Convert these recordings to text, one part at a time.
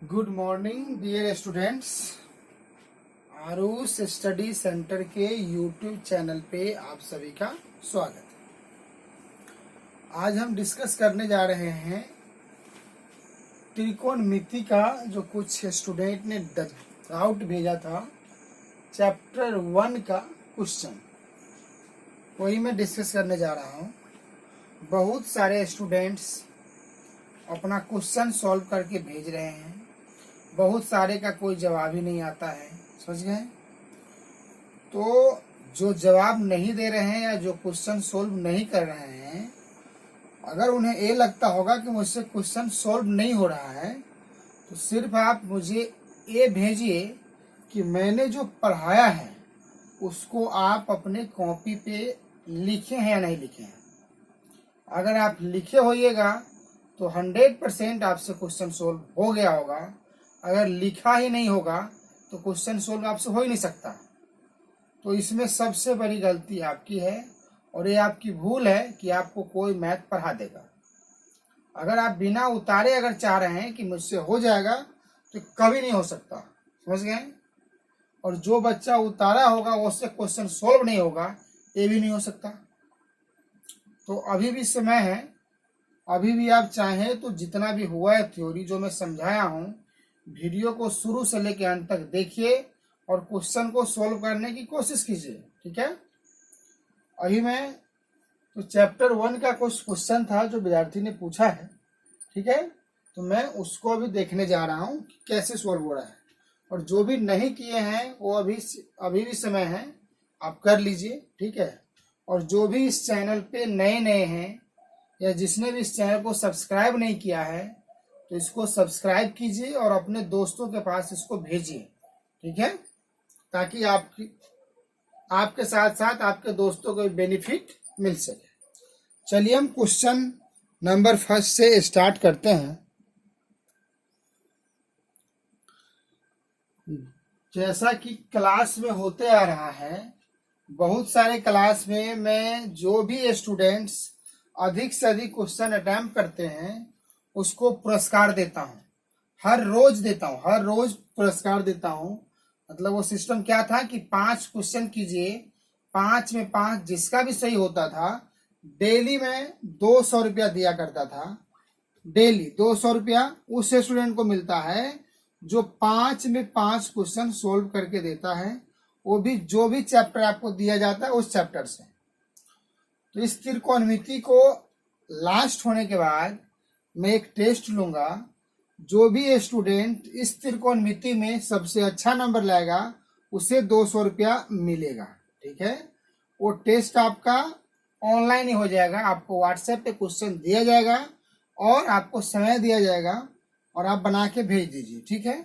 Good morning dear students. Aarus study centre के YouTube channel पे आप सभी का स्वागत है। आज हम डिस्कस करने जा रहे हैं त्रिकोणमिति का जो कुछ स्टूडेंट ने डाउट भेजा था, चैप्टर 1 का क्वेश्चन, वही मैं डिस्कस करने जा रहा हूँ। बहुत सारे स्टूडेंट्स अपना क्वेश्चन सॉल्व करके भेज रहे हैं, बहुत सारे का कोई जवाब ही नहीं आता है, समझ गए। तो जो जवाब नहीं दे रहे हैं या जो क्वेश्चन सोल्व नहीं कर रहे हैं, अगर उन्हें ये लगता होगा कि मुझसे क्वेश्चन सोल्व नहीं हो रहा है, तो सिर्फ आप मुझे ये भेजिए कि मैंने जो पढ़ाया है उसको आप अपने कॉपी पे लिखे हैं या नहीं लिखे हैं। अगर आप लिखे होइएगा तो 100% आपसे क्वेश्चन सोल्व हो गया होगा। अगर लिखा ही नहीं होगा तो क्वेश्चन सोल्व आपसे हो ही नहीं सकता। तो इसमें सबसे बड़ी गलती आपकी है और ये आपकी भूल है कि आपको कोई मैथ पढ़ा देगा। अगर आप बिना उतारे अगर चाह रहे हैं कि मुझसे हो जाएगा तो कभी नहीं हो सकता, समझ गए। और जो बच्चा उतारा होगा उससे क्वेश्चन सोल्व नहीं होगा, ये भी नहीं हो सकता। तो अभी भी समय है, अभी भी आप चाहें तो जितना भी हुआ है थ्योरी जो मैं समझाया हूँ, वीडियो को शुरू से लेकर अंत तक देखिए और क्वेश्चन को सोल्व करने की कोशिश कीजिए, ठीक है। अभी मैं तो चैप्टर 1 का कुछ क्वेश्चन था जो विद्यार्थी ने पूछा है, ठीक है, तो मैं उसको अभी देखने जा रहा हूँ कि कैसे सोल्व हो रहा है। और जो भी नहीं किए हैं वो अभी भी समय है, आप कर लीजिए, ठीक है। और जो भी इस चैनल पे नए नए हैं या जिसने भी इस चैनल को सब्सक्राइब नहीं किया है तो इसको सब्सक्राइब कीजिए और अपने दोस्तों के पास इसको भेजिए, ठीक है, ताकि आपके साथ साथ आपके दोस्तों को बेनिफिट मिल सके। चलिए हम क्वेश्चन नंबर 1 से स्टार्ट करते हैं। जैसा कि क्लास में होते आ रहा है, बहुत सारे क्लास में मैं जो भी स्टूडेंट्स अधिक से अधिक क्वेश्चन अटेम्प्ट करते हैं उसको पुरस्कार देता हूँ। हर रोज देता हूँ, हर रोज पुरस्कार देता हूँ। मतलब वो सिस्टम क्या था कि 5 क्वेश्चन कीजिए, 5 में 5 जिसका भी सही होता था, डेली में 200 रुपया दिया करता था। डेली 200 रुपया उस स्टूडेंट को मिलता है जो 5 में 5 क्वेश्चन सोल्व करके देता है, वो भी जो भी चैप्टर आपको दिया जाता है उस चैप्टर से। तो इस त्रिकोणमिति को लास्ट होने के बाद मैं एक टेस्ट लूंगा। जो भी स्टूडेंट इस त्रिकोणमिति में सबसे अच्छा नंबर लाएगा उसे 200 रुपया मिलेगा, ठीक है। वो टेस्ट आपका ऑनलाइन ही हो जाएगा, आपको व्हाट्सएप पे क्वेश्चन दिया जाएगा और आपको समय दिया जाएगा और आप बना के भेज दीजिए, ठीक है।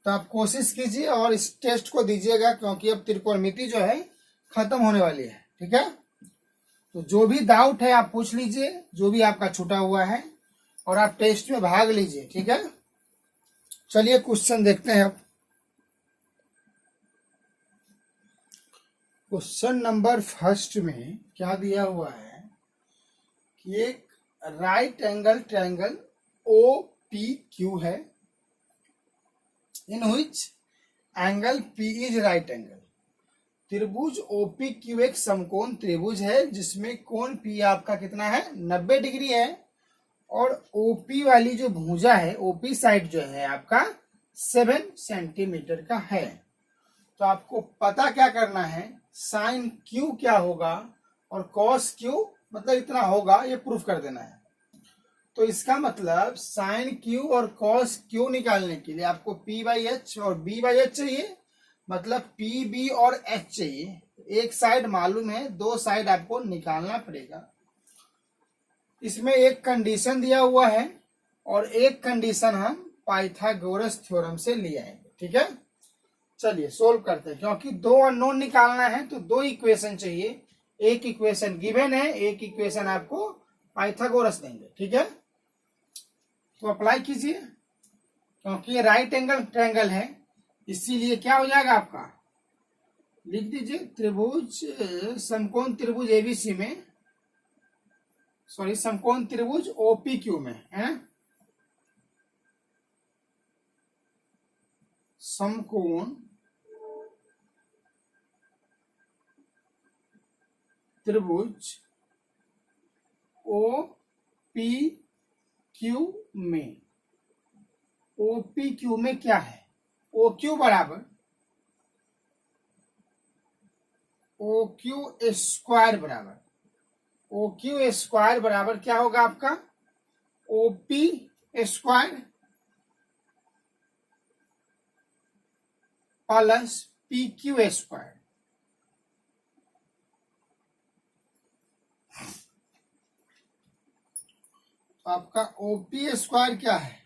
तो आप कोशिश कीजिए और इस टेस्ट को दीजिएगा, क्योंकि अब त्रिकोणमिति जो है खत्म होने वाली है, ठीक है। तो जो भी डाउट है आप पूछ लीजिए, जो भी आपका छूटा हुआ है, और आप टेस्ट में भाग लीजिए, ठीक है। चलिए क्वेश्चन देखते हैं अब। क्वेश्चन नंबर 1 में क्या दिया हुआ है कि एक राइट एंगल ट्रायंगल OPQ है, in which angle P is right angle. त्रिभुज OPQ एक समकोण त्रिभुज है जिसमें कोण P आपका कितना है, 90 डिग्री है। और OP वाली जो भुजा है, OP साइड जो है आपका 7 सेंटीमीटर का है। तो आपको पता क्या करना है, साइन Q क्या होगा और कॉस Q मतलब इतना होगा, ये प्रूफ कर देना है। तो इसका मतलब साइन Q और कॉस Q निकालने के लिए आपको P/H और B/H चाहिए, मतलब PB और H चाहिए। एक साइड मालूम है, 2 साइड आपको निकालना पड़ेगा। इसमें एक कंडीशन दिया हुआ है और एक कंडीशन हम पाइथागोरस थ्योरम से ले आएंगे, ठीक है। चलिए सोल्व करते हैं, क्योंकि 2 अननोन निकालना है तो 2 इक्वेशन चाहिए। एक इक्वेशन गिवन है, एक इक्वेशन आपको पाइथागोरस देंगे, ठीक है। तो अप्लाई कीजिए, क्योंकि ये राइट एंगल ट्रायंगल है, इसीलिए क्या हो जाएगा आपका, लिख दीजिए त्रिभुज समकोण त्रिभुज ABC में, सॉरी समकोण त्रिभुज OPQ में है, समकोण त्रिभुज ओ पी क्यू में, ओ पी क्यू में क्या है, ओ क्यू बराबर ओ क्यू स्क्वायर बराबर, ओ क्यू स्क्वायर बराबर क्या होगा आपका, O P square plus P Q square. तो आपका ओपी स्क्वायर क्या है,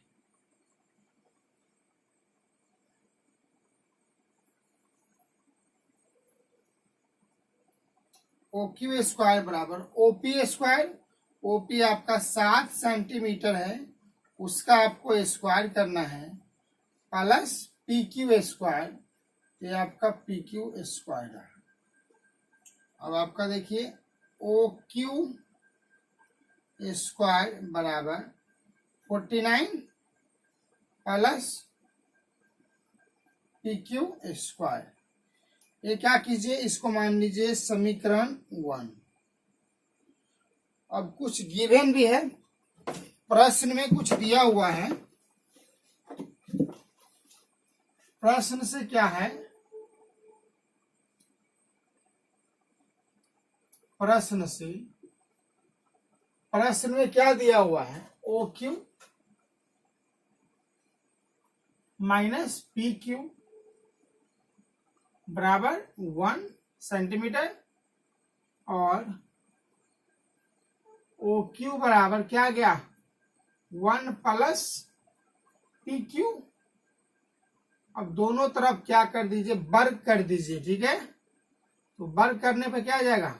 ओ क्यू स्क्वायर बराबर ओपी स्क्वायर, ओपी आपका 7 सेंटीमीटर है, उसका आपको स्क्वायर करना है, प्लस पी क्यू स्क्वायर, ये आपका पी क्यू स्क्वायर है। अब आपका देखिए ओ क्यू स्क्वायर बराबर 49 प्लस पी क्यू स्क्वायर। ये क्या कीजिए, इसको मान लीजिए समीकरण 1। अब कुछ गिवन भी है, प्रश्न में कुछ दिया हुआ है। प्रश्न से क्या है, प्रश्न में क्या दिया हुआ है, O Q minus P Q बराबर 1 सेंटीमीटर और ओ क्यू बराबर क्या गया 1 प्लस पी क्यू। अब दोनों तरफ क्या कर दीजिए, वर्ग कर दीजिए, ठीक है। तो वर्ग करने पे क्या आ जाएगा,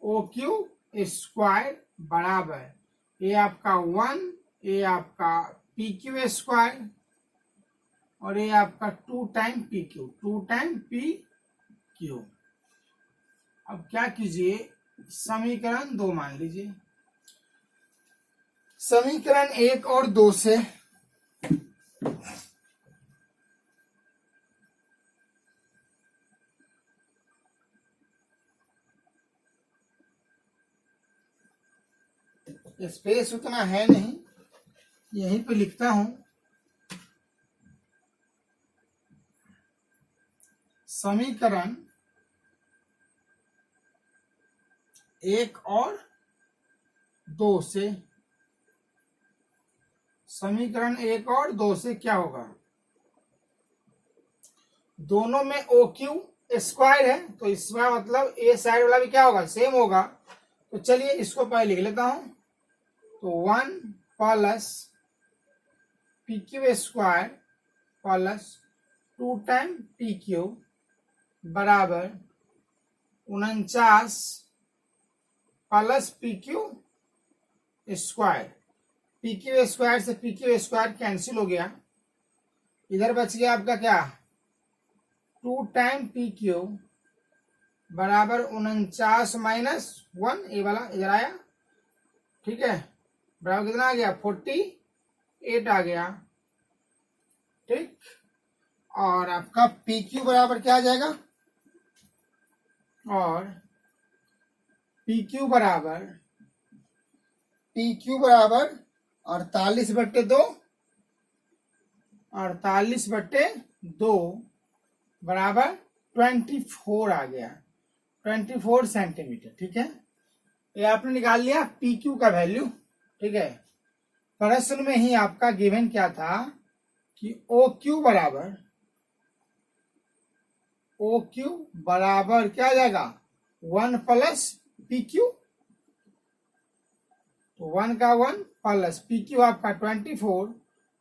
ओ क्यू स्क्वायर बराबर ये आपका 1, ये आपका पी क्यू स्क्वायर और ये आपका 2 time P Q, 2 time P Q. अब क्या कीजिए, समीकरण 2 मान लीजिए, समीकरण 1 और 2 से स्पेस उतना है नहीं, यहीं पे लिखता हूं, समीकरण 1 और 2 से, समीकरण 1 और 2 से क्या होगा, दोनों में ओ क्यू स्क्वायर है, तो इसका मतलब ए साइड वाला भी क्या होगा, सेम होगा। तो चलिए इसको पहले लिख लेता हूं, तो 1 plus P Q square plus 2 time P Q बराबर 49 plus P Q square. P Q square से पी क्यू स्क्वायर कैंसिल हो गया, इधर बच गया आपका क्या 2 टाइम पी क्यू बराबर 49 माइनस 1, ये वाला इधर आया, ठीक है, बराबर कितना आ गया 48 आ गया, ठीक। और आपका पी क्यू बराबर क्या आ जाएगा, और पी क्यू बराबर 48/2, 48/2 बराबर 24 आ गया, 24 सेंटीमीटर, ठीक है। ये आपने निकाल लिया पी क्यू का वैल्यू, ठीक है। प्रश्न में ही आपका गिवन क्या था कि ओ क्यू बराबर क्या आ जाएगा 1 प्लस पी क्यू, तो 1 का 1 प्लस पी क्यू आपका 24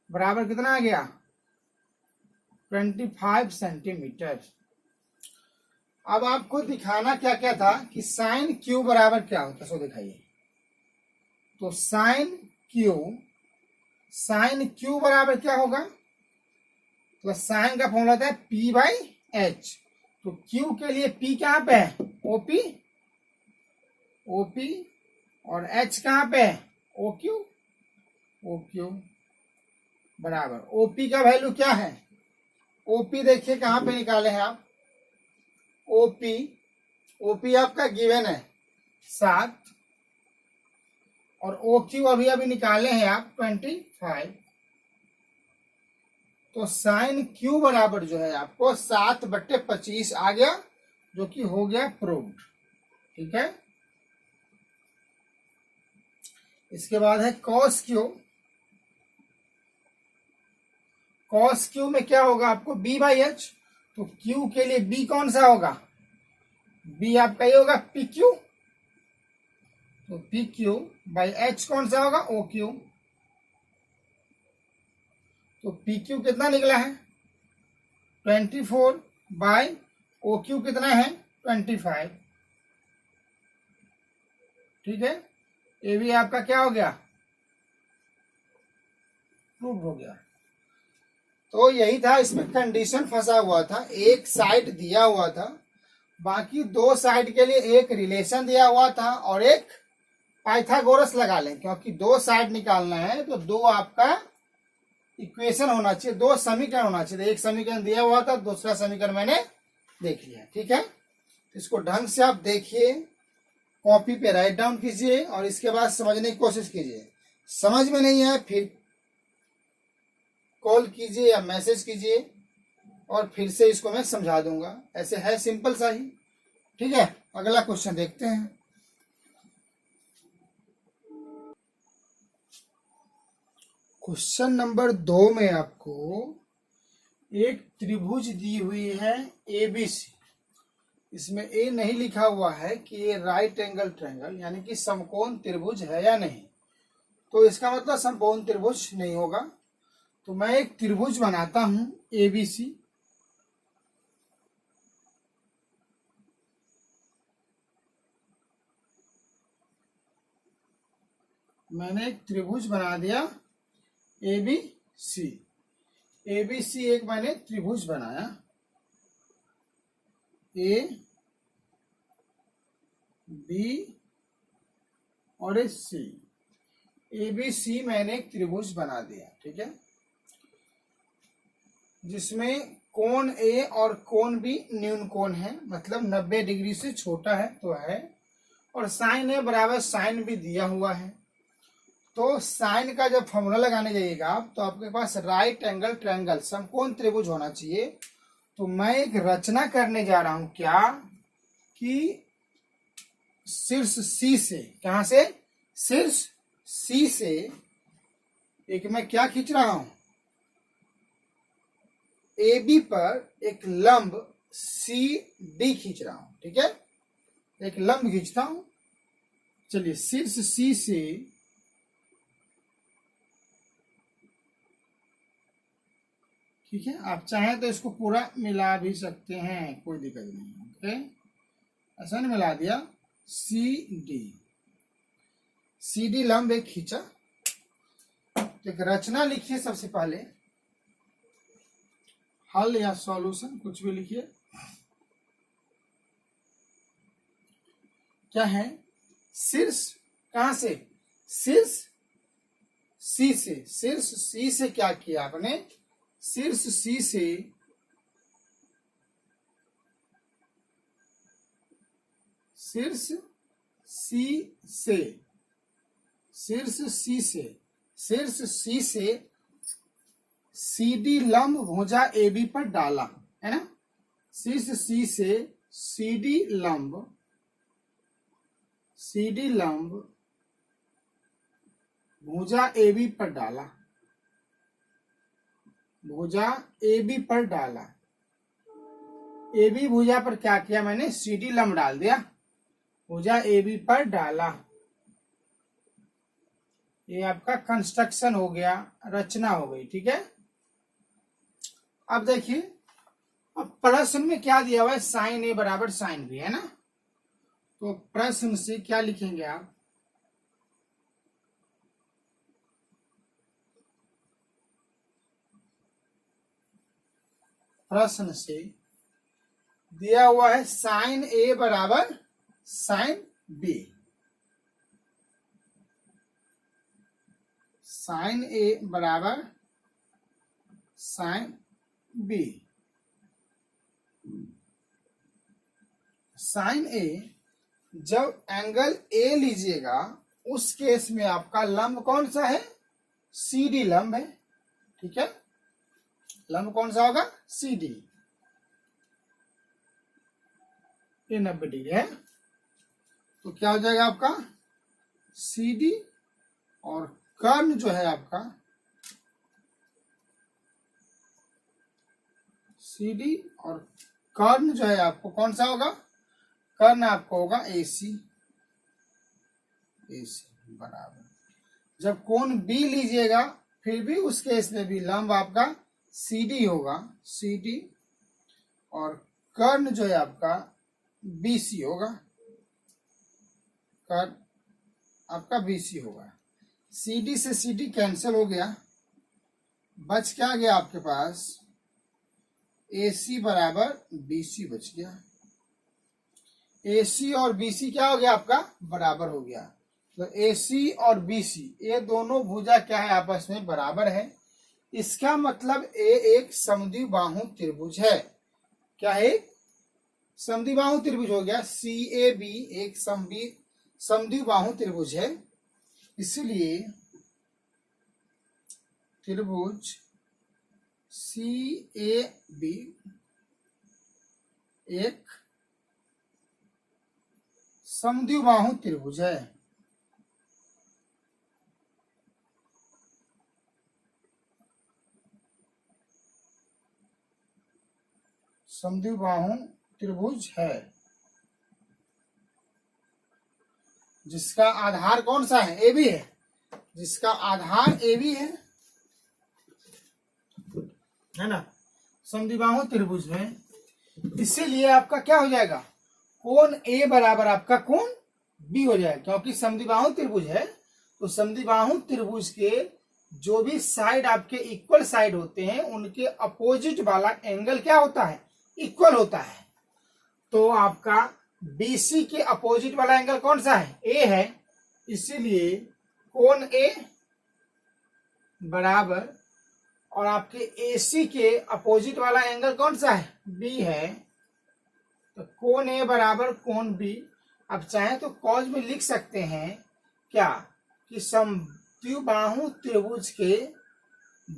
बराबर कितना आ गया 25 सेंटीमीटर। अब आपको दिखाना क्या क्या था कि साइन क्यू बराबर क्या होता है, सो दिखाइए। तो साइन क्यू बराबर क्या होगा, तो साइन का फॉर्मूला होता है पी बाई एच। तो क्यू के लिए पी कहां पे है, ओपी और एच कहां पे है, ओ क्यू बराबर ओपी का वैल्यू क्या है ओपी देखिए कहां पे निकाले हैं आप, ओपी, ओपी आपका गिवन है 7 और ओ क्यू अभी अभी निकाले हैं आप 25। तो साइन क्यू बराबर जो है आपको 7/25 आ गया, जो कि हो गया प्रूव्ड। ठीक है, इसके बाद है कॉस क्यू। कॉस क्यू में क्या होगा आपको, b/h। तो क्यू के लिए b कौन सा होगा, b आपका ये होगा पी क्यू। तो पी क्यू बाई एच कौन सा होगा, ओ क्यू। तो पी क्यू कितना निकला है 24 बाई ओ क्यू कितना है 25। ठीक है, ये भी आपका क्या हो गया, प्रूव हो गया। तो यही था, इसमें कंडीशन फंसा हुआ था, एक साइड दिया हुआ था, बाकी दो साइड के लिए एक रिलेशन दिया हुआ था और एक पाइथागोरस लगा लें, क्योंकि दो साइड निकालना है तो दो आपका इक्वेशन होना चाहिए, दो समीकरण होना चाहिए। एक समीकरण दिया हुआ था, दूसरा समीकरण मैंने देख लिया। ठीक है, इसको ढंग से आप देखिए, कॉपी पे राइट डाउन कीजिए और इसके बाद समझने की कोशिश कीजिए। समझ में नहीं आए फिर कॉल कीजिए या मैसेज कीजिए और फिर से इसको मैं समझा दूंगा। ऐसे है सिंपल सा ही। ठीक है, अगला क्वेश्चन देखते हैं। क्वेश्चन नंबर 2 में आपको एक त्रिभुज दी हुई है एबीसी। इसमें ए नहीं लिखा हुआ है कि ये राइट एंगल ट्रायंगल यानी कि समकोण त्रिभुज है या नहीं, तो इसका मतलब समकोण त्रिभुज नहीं होगा। तो मैं एक त्रिभुज बनाता हूं एबीसी। मैंने एक त्रिभुज बना दिया एबीसी। एबीसी एक मैंने त्रिभुज बनाया, ए बी और ए सी। एबीसी मैंने एक त्रिभुज बना दिया। ठीक है, जिसमें कोण ए और कोण बी न्यून कोण है, मतलब 90 डिग्री से छोटा है तो है, और साइन ए बराबर साइन बी दिया हुआ है। तो साइन का जब फॉर्मूला लगाने जाइएगा आप, तो आपके पास राइट एंगल ट्रायंगल समकोण त्रिभुज होना चाहिए। तो मैं एक रचना करने जा रहा हूं, क्या कि शीर्ष सी से, कहां से, शीर्ष सी से एक मैं क्या खींच रहा हूं, ए बी पर एक लंब सी डी खींच रहा हूं। ठीक है, एक लंब खींचता हूं। चलिए, शीर्ष सी से ठीक है, आप चाहें तो इसको पूरा मिला भी सकते हैं, कोई दिक्कत नहीं। ओके, ऐसा नहीं, मिला दिया, सी डी लंब एक खींचा। एक रचना लिखिए सबसे पहले, हल या सॉल्यूशन कुछ भी लिखिए। क्या है, शीर्ष कहां से, शीर्ष सी से, शीर्ष सी से क्या किया आपने, शीर्ष सी से शीर्ष सी से शीर्ष सी से शीर्ष सी से सी डी लंब भुजा ए बी पर डाला, है ना। शीर्ष सी से सी डी लंब भुजा ए बी पर डाला, भुजा ए बी पर डाला। ए बी भुजा पर क्या किया मैंने, सी डी लंब डाल दिया, भुजा ए बी पर डाला। ये आपका कंस्ट्रक्शन हो गया, रचना हो गई। ठीक है, अब देखिए, अब प्रश्न में क्या दिया हुआ है, साइन ए बराबर साइन बी, है ना। तो प्रश्न से क्या लिखेंगे आप, प्रश्न से दिया हुआ है साइन ए बराबर साइन बी। साइन ए बराबर साइन बी। साइन ए, जब एंगल ए लीजिएगा उस केस में आपका लंब कौन सा है, सी डी लंब है। ठीक है, लंब कौन सा होगा, सी डी। ये 90 डिग्री है, तो क्या हो जाएगा आपका सी डी, और कर्ण जो है आपका सी डी, और कर्ण जो है आपको कौन सा होगा, कर्ण आपको होगा ए सी। ए सी बराबर, जब कोण बी लीजिएगा फिर भी उस केस में भी लंब आपका सी डी होगा, सी डी, और कर्ण जो है आपका बी सी होगा, कर्ण आपका बी सी होगा। सी डी से सी डी कैंसिल हो गया, बच क्या गया आपके पास, ए सी बराबर बी सी बच गया। ए सी और बी सी क्या हो गया आपका, बराबर हो गया। तो ए सी और बी सी ये दोनों भुजा क्या है, आपस में बराबर है। इसका मतलब ए एक समद्विबाहु त्रिभुज है। क्या है, समद्विबाहु त्रिभुज हो गया। सी ए बी एक समद्विबाहु त्रिभुज है, इसलिए त्रिभुज सी ए बी एक समद्विबाहु त्रिभुज है। समद्विबाहु त्रिभुज है, जिसका आधार कौन सा है, ए बी है, जिसका आधार ए बी है ना, समद्विबाहु त्रिभुज में। इसीलिए आपका क्या हो जाएगा, कोण ए बराबर आपका कोण बी हो जाएगा, क्योंकि समद्विबाहु त्रिभुज है। तो समद्विबाहु त्रिभुज के जो भी साइड आपके इक्वल साइड होते हैं उनके अपोजिट वाला एंगल क्या होता है, इक्वल होता है। तो आपका BC के अपोजिट वाला एंगल कौन सा है, A है, इसीलिए कोण A बराबर, और आपके AC के अपोजिट वाला एंगल कौन सा है, B है, तो कोण A बराबर कोण B। अब चाहे तो कॉज में लिख सकते हैं क्या, कि समद्विबाहु त्रिभुज के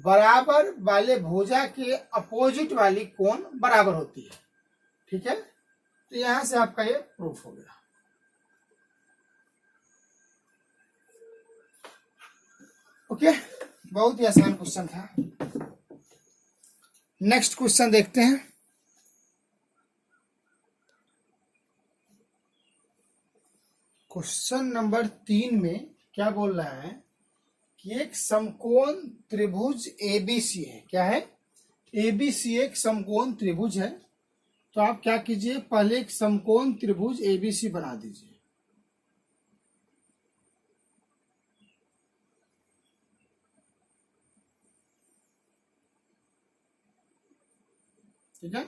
बराबर वाले भुजा के अपोजिट वाली कोण बराबर होती है। ठीक है, तो यहां से आपका ये प्रूफ हो गया। ओके, बहुत ही आसान क्वेश्चन था। नेक्स्ट क्वेश्चन देखते हैं। क्वेश्चन नंबर 3 में क्या बोल रहा है कि एक समकोण त्रिभुज एबीसी है। क्या है, एबीसी एक समकोण त्रिभुज है। तो आप क्या कीजिए, पहले एक समकोण त्रिभुज एबीसी बना दीजिए। ठीक है,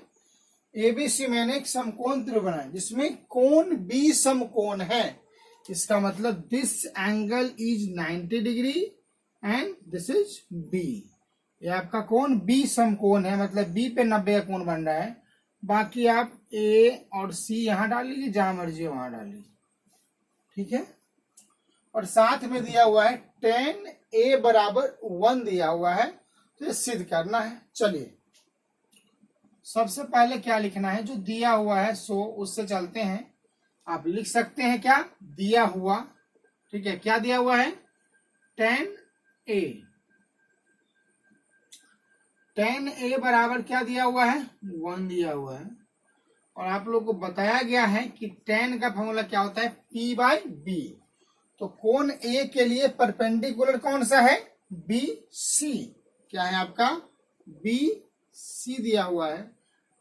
एबीसी मैंने एक समकोण त्रिभुज बनाया जिसमें कोण बी समकोण है। इसका मतलब this angle is 90 degree and this is B. ये आपका कोण बी समकोण है, मतलब बी पे 90 का कोण बन रहा है। बाकी आप ए और सी यहां डाल लीजिए, जहां मर्जी वहां डाल लीजिए। ठीक है, और साथ में दिया हुआ है tan a बराबर 1 दिया हुआ है, तो ये सिद्ध करना है। चलिए सबसे पहले क्या लिखना है, जो दिया हुआ है सो उससे चलते हैं। आप लिख सकते हैं क्या, दिया हुआ। ठीक है, क्या दिया हुआ है, tan a। tan a बराबर क्या दिया हुआ है, 1 दिया हुआ है। और आप लोग को बताया गया है कि tan का फॉर्मूला क्या होता है, P/B। तो कोण A के लिए परपेंडिकुलर कौन सा है, BC। क्या है आपका, BC दिया हुआ है।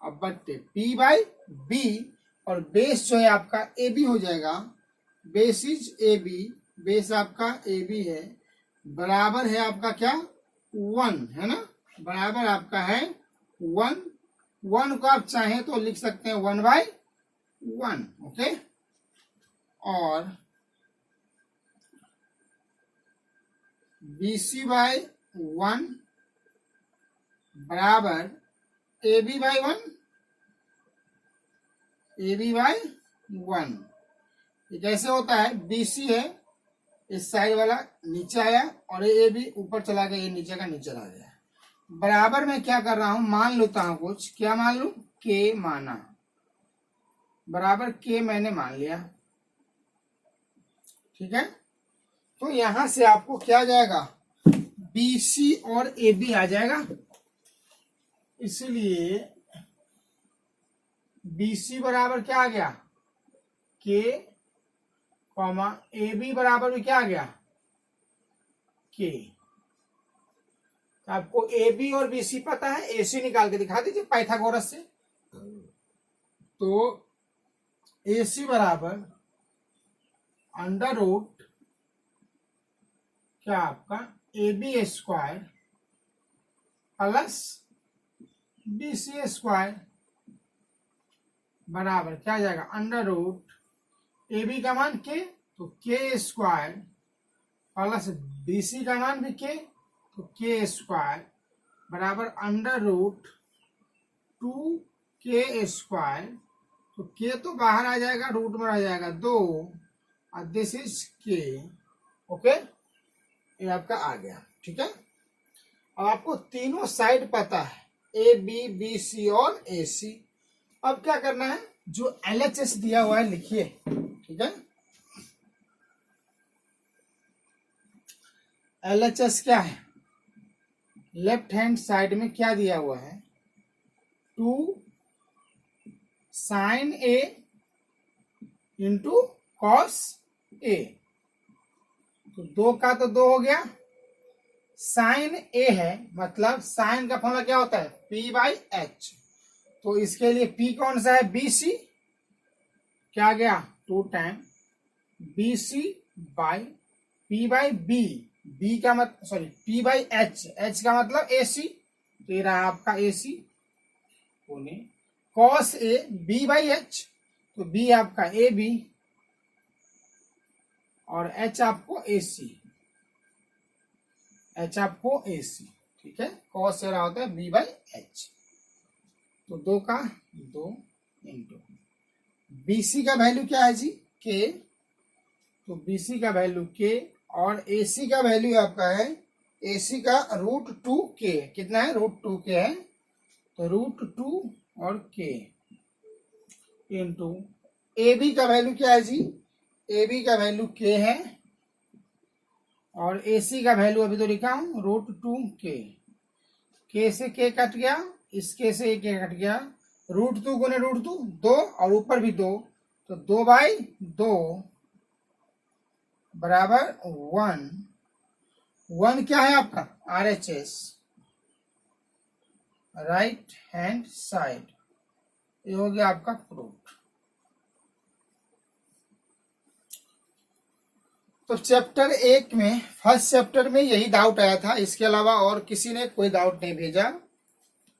अब बट्टे P/B, और बेस जो है आपका AB हो जाएगा। बेस इज AB, बेस आपका AB है, बराबर है आपका क्या, 1 है ना, बराबर आपका है 1। 1 को आप चाहें तो लिख सकते हैं 1/1। ओके, और BC/1 बराबर AB/1, AB/1 1। ये कैसे होता है, BC है, इस साइड वाला नीचे आया और ये भी ऊपर चला गया, ये नीचे का नीचे आ गया। बराबर में क्या कर रहा हूं, मान लेता हूं कुछ, क्या मान लू, K माना, बराबर K मैंने मान लिया, ठीक है। तो यहां से आपको क्या आ जाएगा, BC और AB आ जाएगा। इसलिए BC बराबर क्या आ गया, K, AB बराबर भी क्या आ गया, K। तो आपको AB और BC पता है, AC निकाल के दिखा दीजिए पाइथागोरस से। तो AC बराबर अंडर रूट क्या आपका AB square plus BC square बराबर क्या आ जाएगा, अंडर रूट AB का मान K, तो K स्क्वायर प्लस BC का मान भी K, तो K स्क्वायर बराबर अंडर रूट 2K स्क्वायर, तो K तो बाहर आ जाएगा, रूट में रह जाएगा 2 और दिस इज K। ओके, ये आपका आ गया, ठीक है। अब आपको तीनों साइड पता है, AB, BC और AC। अब क्या करना है, जो LHS दिया हुआ है लिखिए, ठीक है। LHS क्या है, लेफ्ट हैंड साइड में क्या दिया हुआ है, 2 sin A into cos A। तो 2 का तो 2 हो गया, साइन A है, मतलब साइन का फॉर्मूला क्या होता है, P/H। तो इसके लिए P कौन सा है, BC, क्या गया 2 time BC by P/B, B का मतलब सॉरी P/H, H का मतलब AC, तो ये रहा आपका AC होने cos A B/H, तो B आपका AB और H आपको AC, H आपको AC, ठीक है। cos से रहा होता है B/H, तो 2 का 2 इंटू BC का वैल्यू क्या है जी, K, तो BC का वैल्यू K और AC का वैल्यू आपका है, AC का √2K, कितना है, √2K है, तो √2 और K इंटू AB का वैल्यू क्या है जी, AB का वैल्यू K है और AC का वैल्यू अभी तो लिखा हूं √2K। K से K कट गया, इस K से K कट गया, √2 गुने √2 2 और ऊपर भी 2, तो 2/2 बराबर 1। 1 क्या है आपका RHS, राइट हैंड साइड, ये हो गया आपका प्रूफ। तो चैप्टर 1 में, फर्स्ट चैप्टर में यही डाउट आया था, इसके अलावा और किसी ने कोई डाउट नहीं भेजा।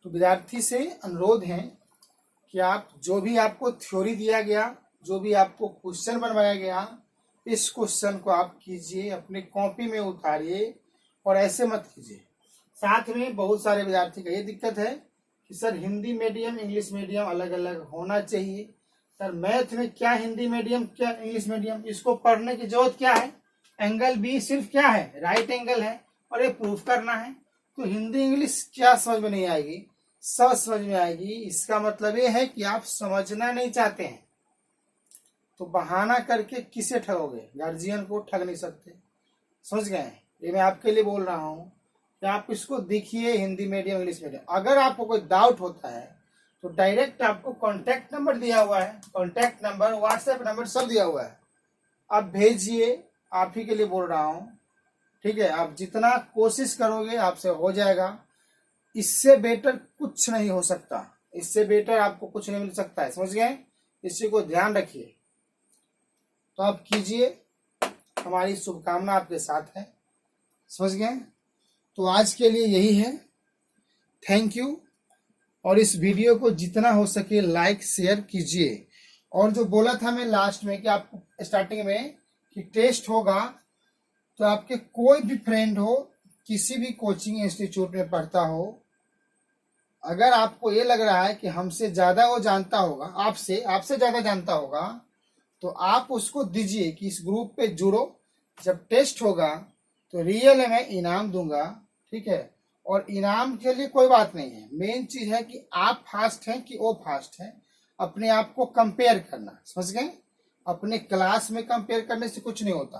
तो विद्यार्थी से अनुरोध है कि आप जो भी आपको थ्योरी दिया गया, जो भी आपको क्वेश्चन बनवाया गया, इस क्वेश्चन को आप कीजिए, अपनी कॉपी में उतारिए और ऐसे मत कीजिए। साथ में बहुत सारे विद्यार्थी का ये दिक्कत है कि sir Hindi medium English medium अलग अलग होना चाहिए, सर मैथ में क्या हिंदी मीडियम क्या इंग्लिश मीडियम, इसको पढ़ने की जरूरत क्या है, एंगल बी सिर्फ क्या है, राइट एंगल है और ये प्रूफ करना है, तो हिंदी इंग्लिश क्या समझ में नहीं आएगी, सब समझ में आएगी। इसका मतलब ये है कि आप समझना नहीं चाहते हैं, तो बहाना करके किसे ठगोगे, गार्जियन को ठग नहीं सकते, समझ गए। ये मैं आपके लिए बोल रहा हूँ कि आप इसको देखिए हिंदी मीडियम इंग्लिश मीडियम। अगर आपको कोई डाउट होता है तो डायरेक्ट आपको कॉन्टैक्ट नंबर दिया हुआ है, कॉन्टैक्ट नंबर व्हाट्सएप नंबर सब दिया हुआ है, आप भेजिए, आप ही के लिए बोल रहा हूँ, ठीक है। आप जितना कोशिश करोगे आपसे हो जाएगा, इससे बेटर कुछ नहीं हो सकता, इससे बेटर आपको कुछ नहीं मिल सकता है, समझ गए, इसी को ध्यान रखिए। तो आप कीजिए, हमारी शुभकामना आपके साथ है, समझ गए। तो आज के लिए यही है, थैंक यू। और इस वीडियो को जितना हो सके लाइक शेयर कीजिए। और जो बोला था मैं लास्ट में कि आपको स्टार्टिंग में कि टेस्ट होगा, तो आपके कोई भी फ्रेंड हो, किसी भी कोचिंग इंस्टीट्यूट में पढ़ता हो, अगर आपको ये लग रहा है कि हमसे ज्यादा वो जानता होगा, आपसे ज्यादा जानता होगा, तो आप उसको दीजिए कि इस ग्रुप पे जुड़ो, जब टेस्ट होगा तो रियल में इनाम दूंगा, ठीक है। और इनाम के लिए कोई बात नहीं है, मेन चीज है कि आप फास्ट हैं कि वो फास्ट है, अपने आप को कंपेयर करना, समझ गए। अपने क्लास में कंपेयर करने से कुछ नहीं होता,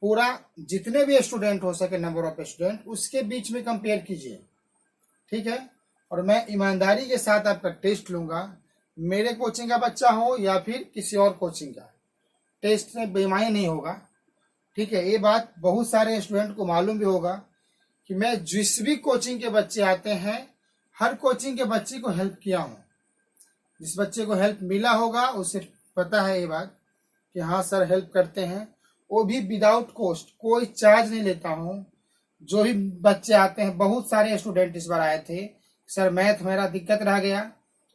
पूरा जितने भी स्टूडेंट हो सके, नंबर ऑफ स्टूडेंट, उसके बीच में कंपेयर कीजिए, ठीक है। और मैं ईमानदारी के साथ आपका टेस्ट लूंगा, मेरे कोचिंग का बच्चा हो या फिर किसी और कोचिंग का, टेस्ट में बेईमानी नहीं होगा, ठीक है। ये बात बहुत सारे स्टूडेंट को मालूम भी होगा कि मैं जिस भी कोचिंग के बच्चे आते हैं, हर कोचिंग के बच्चे को हेल्प किया हूँ। जिस बच्चे को हेल्प मिला होगा उसे पता है ये बात कि हाँ सर हेल्प करते हैं, वो भी विदाउट कॉस्ट, कोई चार्ज नहीं लेता हूँ। जो भी बच्चे आते हैं, बहुत सारे स्टूडेंट इस बार आए थे, सर मैथ मेरा दिक्कत रह गया,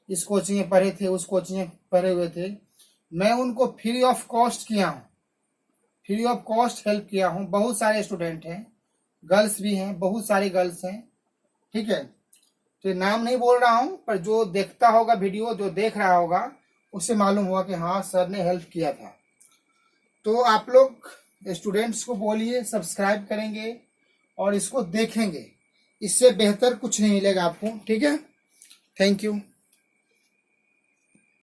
इस कोचिंग में पढ़े थे, उस कोचिंग में पढ़े हुए थे, मैं उनको फ्री ऑफ कॉस्ट किया हूँ, फ्री ऑफ कॉस्ट हेल्प किया हूँ। बहुत सारे स्टूडेंट हैं, गर्ल्स भी हैं, बहुत सारी गर्ल्स हैं, ठीक है। तो नाम नहीं बोल रहा हूँ, पर जो देखता होगा वीडियो, जो देख रहा होगा, उसे मालूम हुआ कि हाँ सर ने हेल्प किया था। तो आप लोग स्टूडेंट्स को बोलिए सब्सक्राइब करेंगे और इसको देखेंगे, इससे बेहतर कुछ नहीं मिलेगा आपको, ठीक है। Thank you.